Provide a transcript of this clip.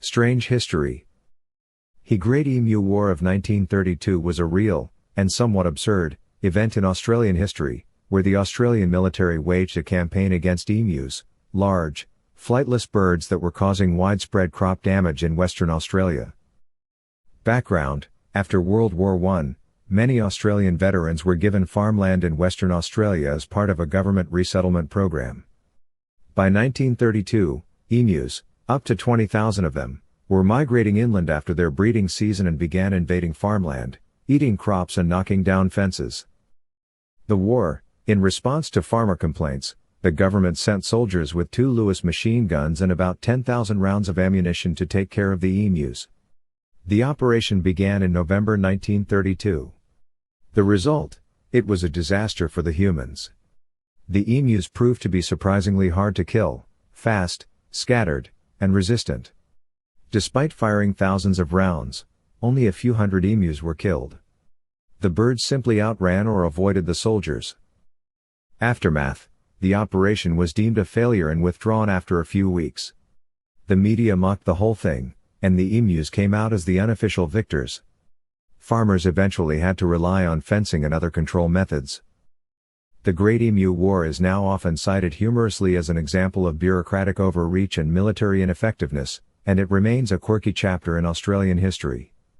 Strange history. The Great Emu War of 1932 was a real, and somewhat absurd, event in Australian history, where the Australian military waged a campaign against emus, large, flightless birds that were causing widespread crop damage in Western Australia. Background: after World War I, many Australian veterans were given farmland in Western Australia as part of a government resettlement program. By 1932, emus, up to 20,000 of them, were migrating inland after their breeding season and began invading farmland, eating crops and knocking down fences. The war, in response to farmer complaints, the government sent soldiers with 2 Lewis machine guns and about 10,000 rounds of ammunition to take care of the emus. The operation began in November 1932. The result? It was a disaster for the humans. The emus proved to be surprisingly hard to kill, fast, scattered, and resistant. Despite firing thousands of rounds, only a few hundred emus were killed. The birds simply outran or avoided the soldiers. Aftermath: the operation was deemed a failure and withdrawn after a few weeks. The media mocked the whole thing, and the emus came out as the unofficial victors. Farmers eventually had to rely on fencing and other control methods. The Great Emu War is now often cited humorously as an example of bureaucratic overreach and military ineffectiveness, and it remains a quirky chapter in Australian history.